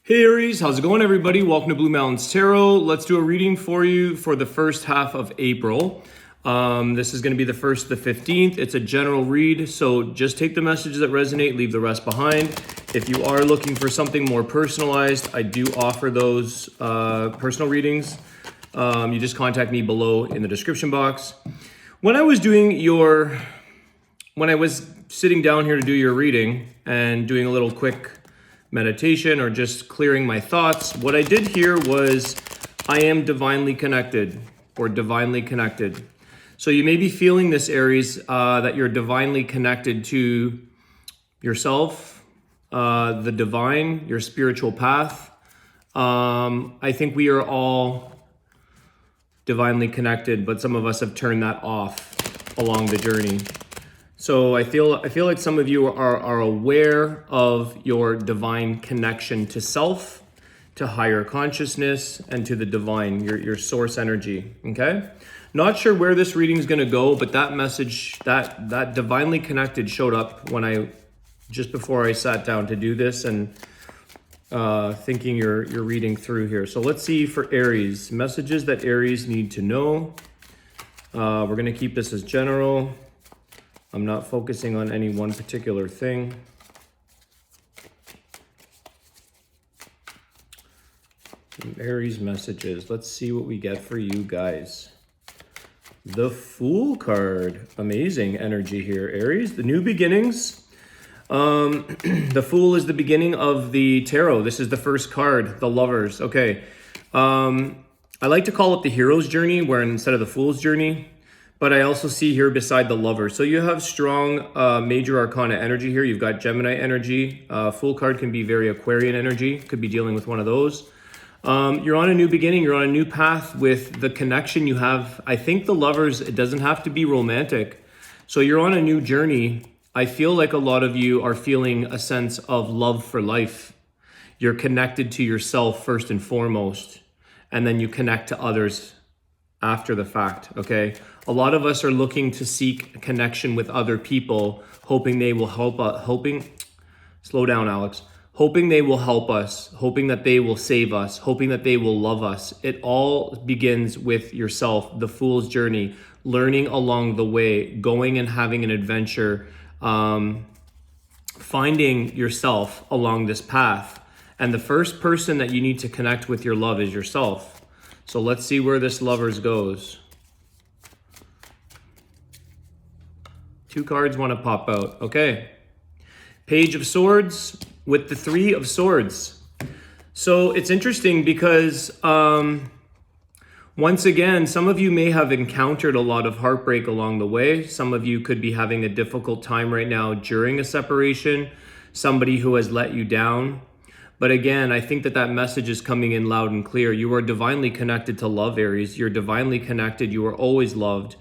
Hey Aries, how's it going everybody? Welcome to Blue Mountains Tarot. Let's do a reading for you for the first half of April. This is going to be the 1st to the 15th. It's a general read, so just take the messages that resonate, leave the rest behind. If you are looking for something more personalized, I do offer those personal readings. You just contact me below in the description box. When I was sitting down here to do your reading and doing a little quick meditation or just clearing my thoughts, what I did here was I am divinely connected or divinely connected. So you may be feeling this, Aries, that you're divinely connected to yourself, the divine, your spiritual path. I think we are all divinely connected, but some of us have turned that off along the journey. So I feel like some of you are aware of your divine connection to self, to higher consciousness, and to the divine, your source energy, okay? Not sure where this reading is going to go, but that message, that divinely connected showed up when just before I sat down to do this and thinking you're reading through here. So let's see for Aries, messages that Aries need to know. We're going to keep this as general. I'm not focusing on any one particular thing. Aries messages. Let's see what we get for you guys. The Fool card. Amazing energy here, Aries. The new beginnings. The Fool is the beginning of the tarot. This is the first card, the Lovers. Okay. I like to call it the hero's journey, where instead of the Fool's journey. But I also see here beside the Lover. So you have strong major arcana energy here. You've got Gemini energy. Fool card can be very Aquarian energy. Could be dealing with one of those. You're on a new beginning. You're on a new path with the connection you have. I think the Lovers, it doesn't have to be romantic. So you're on a new journey. I feel like a lot of you are feeling a sense of love for life. You're connected to yourself first and foremost. And then you connect to others after the fact, okay? A lot of us are looking to seek a connection with other people, hoping they will help us, slow down, Alex. Hoping they will help us, hoping that they will save us, hoping that they will love us. It all begins with yourself, the Fool's journey, learning along the way, going and having an adventure, finding yourself along this path. And the first person that you need to connect with your love is yourself. So let's see where this Lovers goes. Two cards want to pop out. Okay. Page of Swords with the Three of Swords. So it's interesting because once again, some of you may have encountered a lot of heartbreak along the way. Some of you could be having a difficult time right now during a separation. Somebody who has let you down. But again, I think that message is coming in loud and clear. You are divinely connected to love, Aries. You're divinely connected. You are always loved.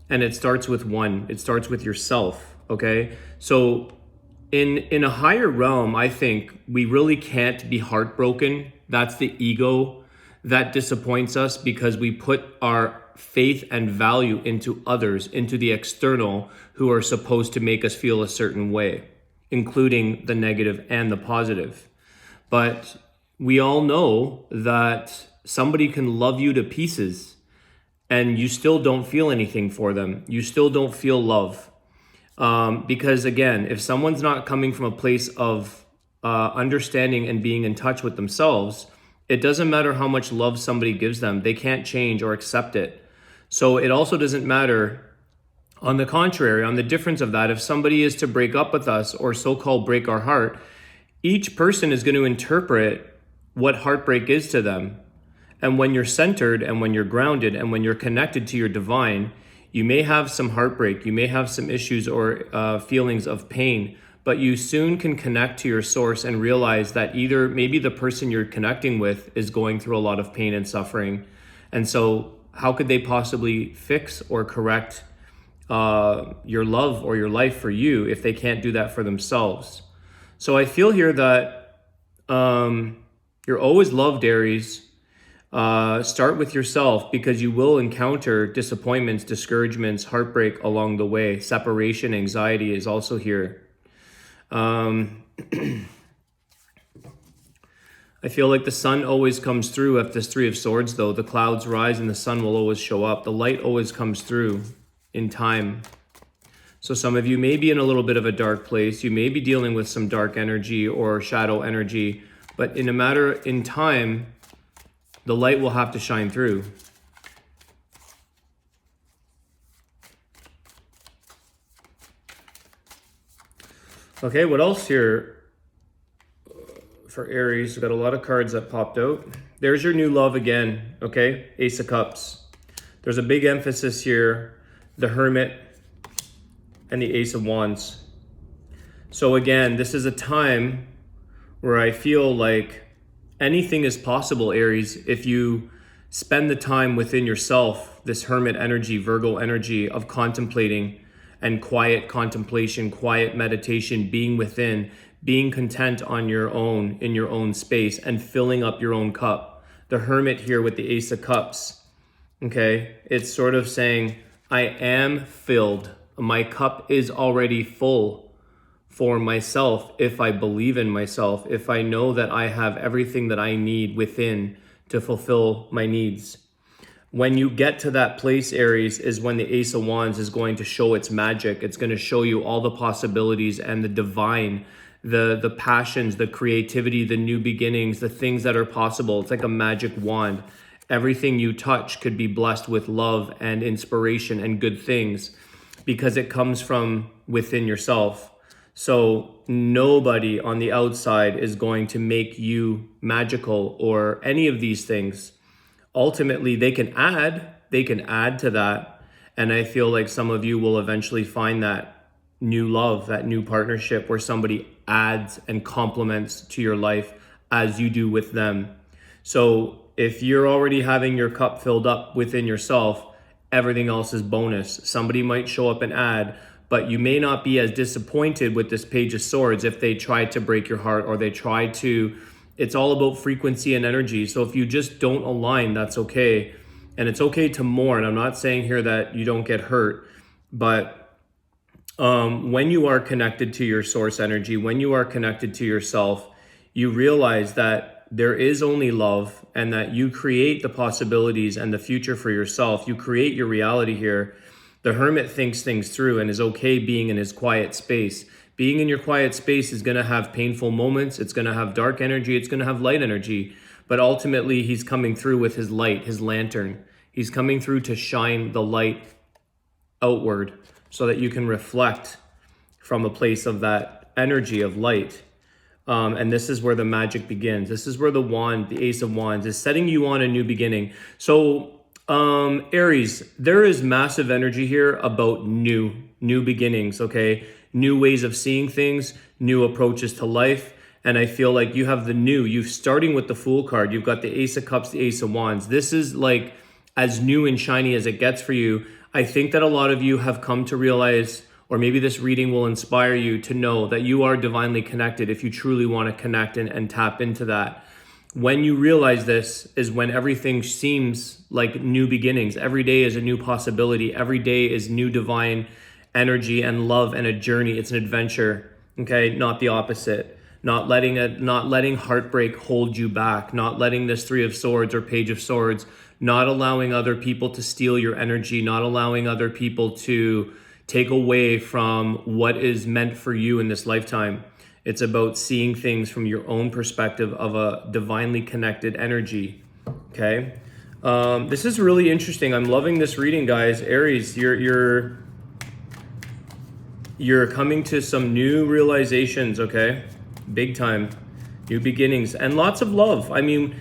And it starts with one. It starts with yourself, okay? So in a higher realm, I think we really can't be heartbroken. That's the ego that disappoints us because we put our faith and value into others, into the external, who are supposed to make us feel a certain way, including the negative and the positive. But we all know that somebody can love you to pieces and you still don't feel anything for them. You still don't feel love. Because again, if someone's not coming from a place of understanding and being in touch with themselves, it doesn't matter how much love somebody gives them. They can't change or accept it. So it also doesn't matter, on the contrary, on the difference of that, if somebody is to break up with us or so-called break our heart, each person is going to interpret what heartbreak is to them. And when you're centered and when you're grounded and when you're connected to your divine, you may have some heartbreak, you may have some issues or feelings of pain, but you soon can connect to your source and realize that either maybe the person you're connecting with is going through a lot of pain and suffering. And so how could they possibly fix or correct your love or your life for you if they can't do that for themselves? So I feel here that you're always loved, Aries. Start with yourself because you will encounter disappointments, discouragements, heartbreak along the way. Separation, anxiety is also here. I feel like the sun always comes through at this Three of Swords, though. The clouds rise and the sun will always show up. The light always comes through in time. So some of you may be in a little bit of a dark place. You may be dealing with some dark energy or shadow energy, but in time, the light will have to shine through. Okay, what else here for Aries? We've got a lot of cards that popped out. There's your new love again, okay? Ace of Cups. There's a big emphasis here, the Hermit and the Ace of Wands. So again, this is a time where I feel like anything is possible, Aries, if you spend the time within yourself, this Hermit energy, Virgo energy of contemplating and quiet contemplation, quiet meditation, being within, being content on your own, in your own space, and filling up your own cup. The Hermit here with the Ace of Cups, okay? It's sort of saying, I am filled. My cup is already full for myself if I believe in myself, if I know that I have everything that I need within to fulfill my needs. When you get to that place, Aries, is when the Ace of Wands is going to show its magic. It's going to show you all the possibilities and the divine, the passions, the creativity, the new beginnings, the things that are possible. It's like a magic wand. Everything you touch could be blessed with love and inspiration and good things because it comes from within yourself. So nobody on the outside is going to make you magical or any of these things. Ultimately, they can add to that. And I feel like some of you will eventually find that new love, that new partnership where somebody adds and complements to your life as you do with them. So if you're already having your cup filled up within yourself, everything else is bonus. Somebody might show up and add, but you may not be as disappointed with this Page of Swords if they try to break your heart or they try to. It's all about frequency and energy. So if you just don't align, that's okay. And it's okay to mourn. I'm not saying here that you don't get hurt, but when you are connected to your source energy, when you are connected to yourself, you realize that there is only love and that you create the possibilities and the future for yourself. You create your reality here. The Hermit thinks things through and is okay being in his quiet space. Being in your quiet space is going to have painful moments. It's going to have dark energy. It's going to have light energy. But ultimately, he's coming through with his light, his lantern. He's coming through to shine the light outward so that you can reflect from a place of that energy of light. And this is where the magic begins. This is where the wand, the Ace of Wands, is setting you on a new beginning. So Aries, there is massive energy here about new beginnings, okay? New ways of seeing things, new approaches to life. And I feel like you have you're starting with the Fool card. You've got the Ace of Cups, the Ace of Wands. This is like as new and shiny as it gets for you. I think that a lot of you have come to realize, or maybe this reading will inspire you to know that you are divinely connected if you truly want to connect and tap into that. When you realize this is when everything seems like new beginnings. Every day is a new possibility. Every day is new divine energy and love and a journey. It's an adventure, okay? Not the opposite. Not letting heartbreak hold you back. Not letting this Three of Swords or Page of Swords, not allowing other people to steal your energy, not allowing other people to take away from what is meant for you in this lifetime. It's about seeing things from your own perspective of a divinely connected energy, okay? This is really interesting. I'm loving this reading, guys. Aries, you're coming to some new realizations, okay? Big time. New beginnings and lots of love. I mean,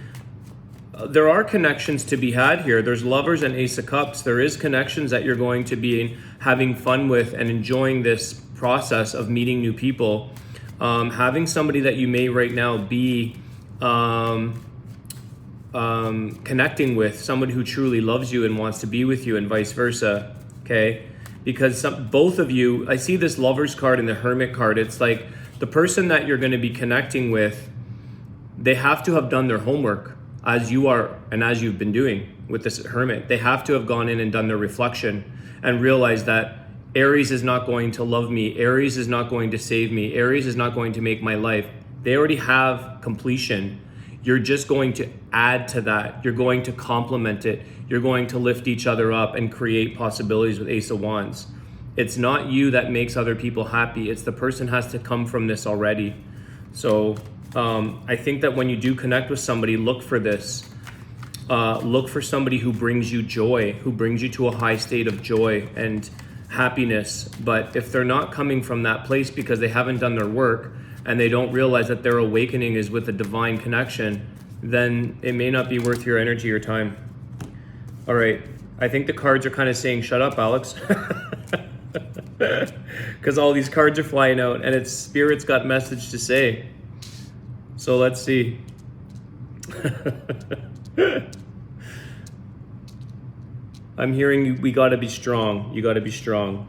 there are connections to be had here. There's Lovers and Ace of Cups. There is connections that you're going to be having fun with and enjoying this process of meeting new people. Having somebody that you may right now be connecting with, somebody who truly loves you and wants to be with you and vice versa, okay? Because both of you, I see this Lovers card and the Hermit card. It's like the person that you're going to be connecting with, they have to have done their homework as you are and as you've been doing with this Hermit. They have to have gone in and done their reflection and realized that Aries is not going to love me. Aries is not going to save me. Aries is not going to make my life. They already have completion. you're just going to add to that. You're going to complement it. You're going to lift each other up and create possibilities with Ace of Wands. It's not you that makes other people happy. It's the person has to come from this already. So I think that when you do connect with somebody, look for this. Look for somebody who brings you joy, who brings you to a high state of joy and happiness. But if they're not coming from that place because they haven't done their work and they don't realize that their awakening is with a divine connection, then it may not be worth your energy or time. All right. I think the cards are kind of saying, shut up, Alex. Because all these cards are flying out and it's Spirit's got message to say. So let's see. I'm hearing we got to be strong. You got to be strong.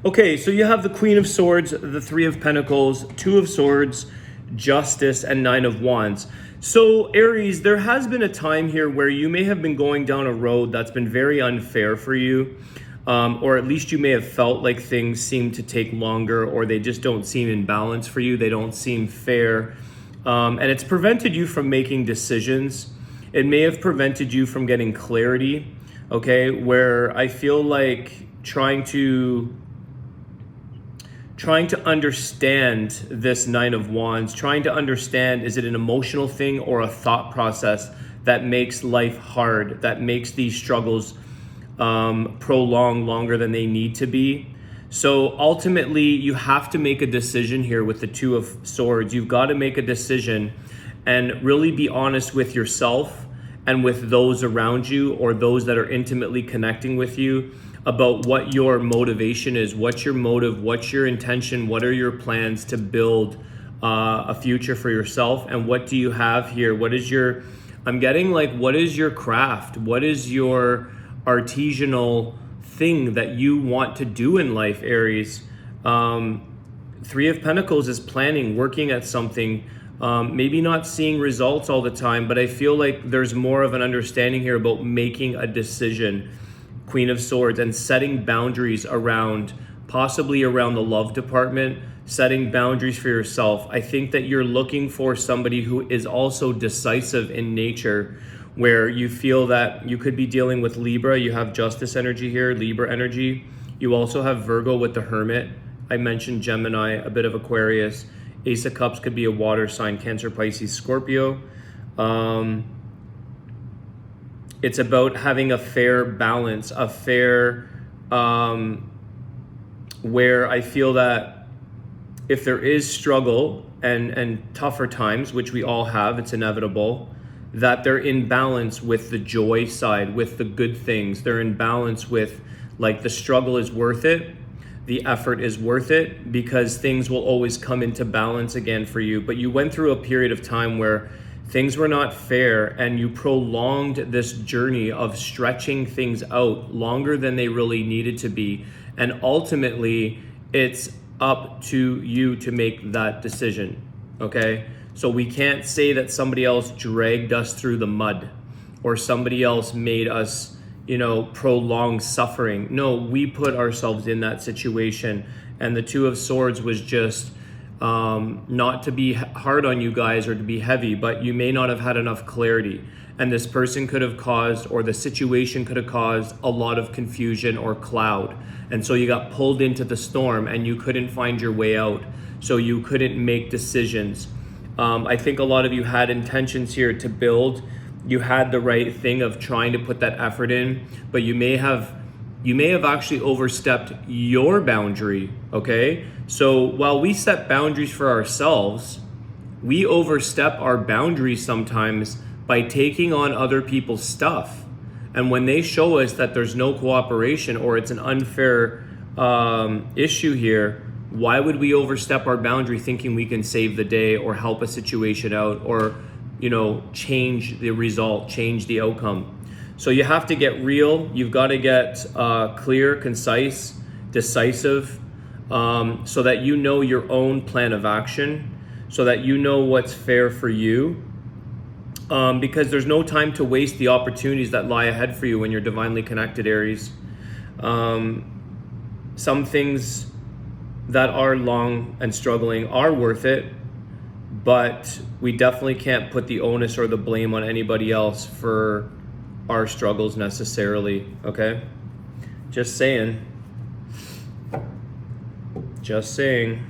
Okay, so you have the Queen of Swords, the Three of Pentacles, Two of Swords, Justice, and Nine of Wands. So Aries, there has been a time here where you may have been going down a road that's been very unfair for you, or at least you may have felt like things seem to take longer, or they just don't seem in balance for you. They don't seem fair, and it's prevented you from making decisions. It may have prevented you from getting clarity, okay, where I feel like trying to understand this Nine of Wands, trying to understand, is it an emotional thing or a thought process that makes life hard, that makes these struggles prolong longer than they need to be. So ultimately, you have to make a decision here with the Two of Swords. You've got to make a decision and really be honest with yourself and with those around you or those that are intimately connecting with you about what your motivation is, what's your motive, what's your intention, what are your plans to build a future for yourself, and what do you have here? What is your, I'm getting like, what is your craft? What is your artisanal thing that you want to do in life, Aries? Three of Pentacles is planning, working at something, maybe not seeing results all the time, but I feel like there's more of an understanding here about making a decision. Queen of Swords, and setting boundaries around, possibly around the love department, setting boundaries for yourself. I think that you're looking for somebody who is also decisive in nature, where you feel that you could be dealing with Libra. You have Justice energy here, Libra energy. You also have Virgo with the Hermit. I mentioned Gemini, a bit of Aquarius. Ace of Cups could be a water sign, Cancer, Pisces, Scorpio. It's about having a fair balance, a fair, where I feel that if there is struggle and tougher times, which we all have, it's inevitable, that they're in balance with the joy side, with the good things. They're in balance with, like, the struggle is worth it, the effort is worth it, because things will always come into balance again for you. But you went through a period of time where things were not fair, and you prolonged this journey of stretching things out longer than they really needed to be. And ultimately, it's up to you to make that decision, okay? So we can't say that somebody else dragged us through the mud or somebody else made us, prolong suffering. No, we put ourselves in that situation. And the Two of Swords was just not to be hard on you guys or to be heavy, but you may not have had enough clarity. And this person could have caused, or the situation could have caused, a lot of confusion or cloud. And so you got pulled into the storm and you couldn't find your way out. So you couldn't make decisions. I think a lot of you had intentions here to build. You had the right thing of trying to put that effort in, but you may have actually overstepped your boundary, okay? So while we set boundaries for ourselves, we overstep our boundaries sometimes by taking on other people's stuff. And when they show us that there's no cooperation or it's an unfair issue here, why would we overstep our boundary thinking we can save the day or help a situation out or, change the result, change the outcome? So you have to get real. You've got to get clear, concise, decisive, so that you know your own plan of action, so that you know what's fair for you, because there's no time to waste the opportunities that lie ahead for you when you're divinely connected, Aries. Some things that are long and struggling are worth it, but we definitely can't put the onus or the blame on anybody else for our struggles necessarily, okay? Just saying. Just saying.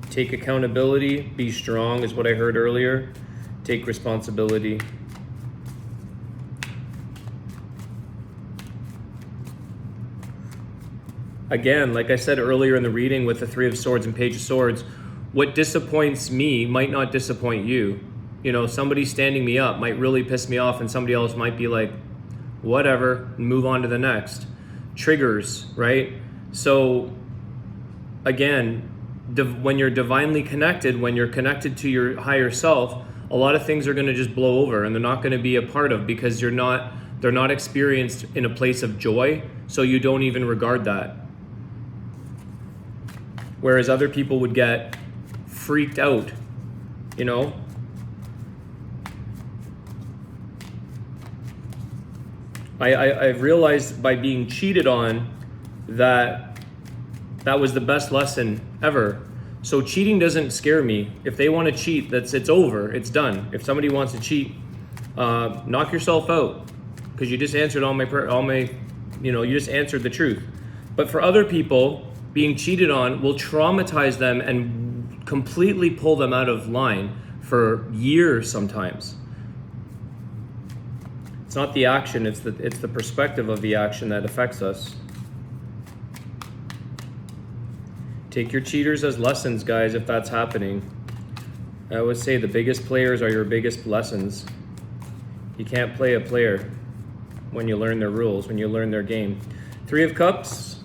Take accountability, be strong is what I heard earlier. Take responsibility. Again, like I said earlier in the reading with the Three of Swords and Page of Swords, what disappoints me might not disappoint you. You know, somebody standing me up might really piss me off and somebody else might be like, whatever, move on to the next. Triggers, right? So again, when you're divinely connected, when you're connected to your higher self, a lot of things are going to just blow over and they're not going to be a part of, because they're not experienced in a place of joy, so you don't even regard that. Whereas other people would get freaked out, you know? I've realized by being cheated on that was the best lesson ever. So cheating doesn't scare me. If they want to cheat, it's over, it's done. If somebody wants to cheat, knock yourself out, because you just answered all my, you just answered the truth. But for other people, being cheated on will traumatize them and completely pull them out of line for years sometimes. It's not the action, it's the perspective of the action that affects us. Take your cheaters as lessons, guys, if that's happening. I always say the biggest players are your biggest lessons. You can't play a player when you learn their rules, when you learn their game. Three of Cups.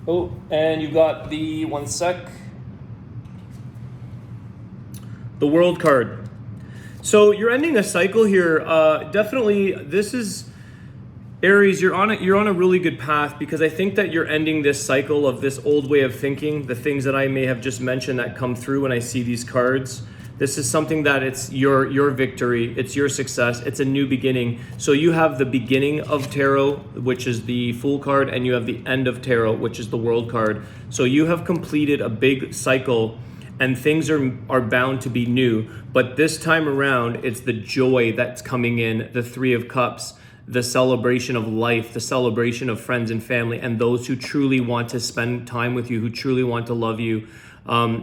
Oh, and you got the, one sec, the World card. So you're ending a cycle here. Definitely, this is, Aries, you're on a really good path, because I think that you're ending this cycle of this old way of thinking, the things that I may have just mentioned that come through when I see these cards. This is something that it's your victory, it's your success, it's a new beginning. So you have the beginning of tarot, which is the Fool card, and you have the end of tarot, which is the World card. So you have completed a big cycle, and things are bound to be new. But this time around, it's the joy that's coming in, the Three of Cups, the celebration of life, the celebration of friends and family, and those who truly want to spend time with you, who truly want to love you,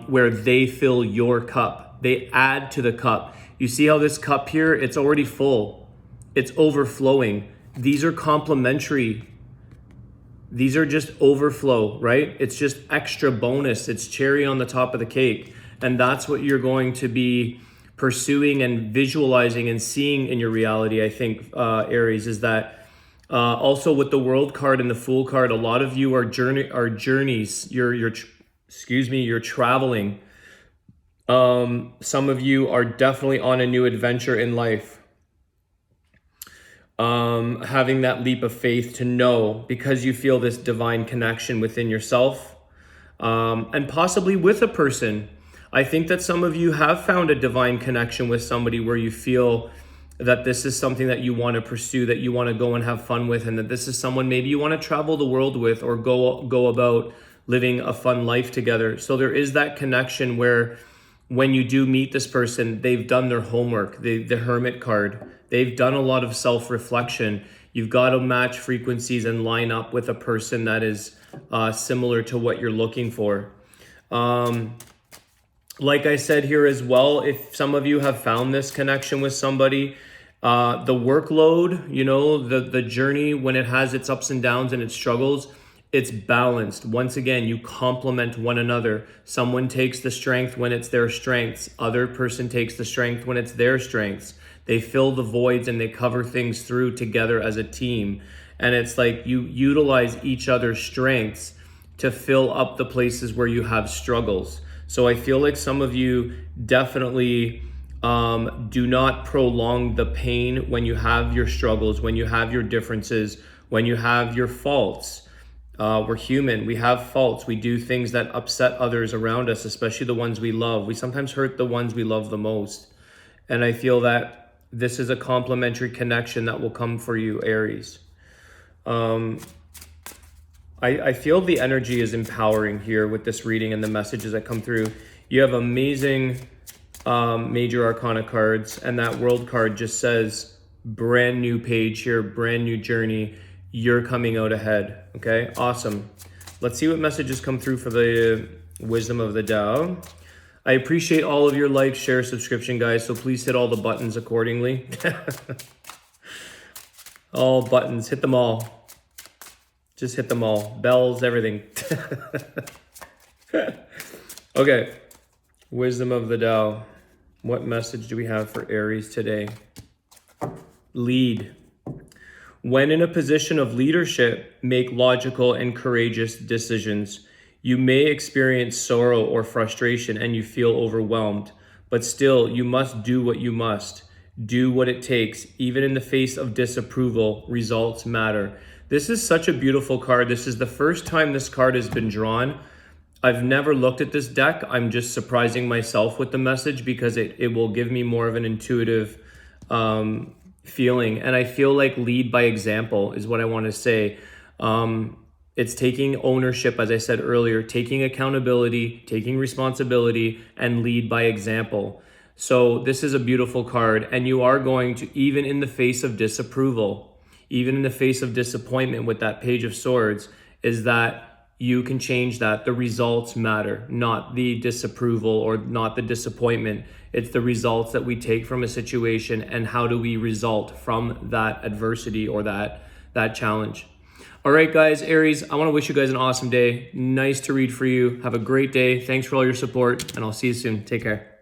where they fill your cup. They add to the cup. You see how this cup here, it's already full. It's overflowing. These are complementary. These are just overflow, right? It's just extra bonus. It's cherry on the top of the cake. And that's what you're going to be pursuing and visualizing and seeing in your reality, I think, Aries, is that also with the World card and the Fool card, a lot of you are journeys. You're traveling. Some of you are definitely on a new adventure in life. Having that leap of faith to know, because you feel this divine connection within yourself, and possibly with a person. I think that some of you have found a divine connection with somebody where you feel that this is something that you want to pursue, that you want to go and have fun with, and that this is someone maybe you want to travel the world with, or go about living a fun life together. So there is that connection where when you do meet this person, they've done their homework, the Hermit card. They've done a lot of self-reflection. You've got to match frequencies and line up with a person that is similar to what you're looking for. Like I said here as well, if some of you have found this connection with somebody, the workload, the journey, when it has its ups and downs and its struggles, it's balanced. Once again, you complement one another. Someone takes the strength when it's their strengths. Other person takes the strength when it's their strengths. They fill the voids and they cover things through together as a team. And it's like you utilize each other's strengths to fill up the places where you have struggles. So I feel like some of you definitely do not prolong the pain when you have your struggles, when you have your differences, when you have your faults. We're human, we have faults, we do things that upset others around us, especially the ones we love. We sometimes hurt the ones we love the most. And I feel that this is a complementary connection that will come for you, Aries. I feel the energy is empowering here with this reading and the messages that come through. You have amazing major arcana cards, and that world card just says brand new page here, brand new journey. You're coming out ahead. Okay, awesome. Let's see what messages come through for the wisdom of the Tao. I appreciate all of your likes, share, subscription, guys, so please hit all the buttons accordingly. All buttons, hit them all. Just hit them all. Bells, everything. Okay. Wisdom of the Tao. What message do we have for Aries today? Lead. When in a position of leadership, make logical and courageous decisions. You may experience sorrow or frustration and you feel overwhelmed, but still you must do what you must. Do what it takes. Even in the face of disapproval, results matter. This is such a beautiful card. This is the first time this card has been drawn. I've never looked at this deck. I'm just surprising myself with the message because it will give me more of an intuitive feeling. And I feel like lead by example is what I want to say. It's taking ownership, as I said earlier, taking accountability, taking responsibility, and lead by example. So this is a beautiful card, and you are going to, even in the face of disapproval, even in the face of disappointment with that Page of Swords, is that you can change that. The results matter, not the disapproval or not the disappointment. It's the results that we take from a situation and how do we result from that adversity or that challenge. All right, guys, Aries, I want to wish you guys an awesome day. Nice to read for you. Have a great day. Thanks for all your support, and I'll see you soon. Take care.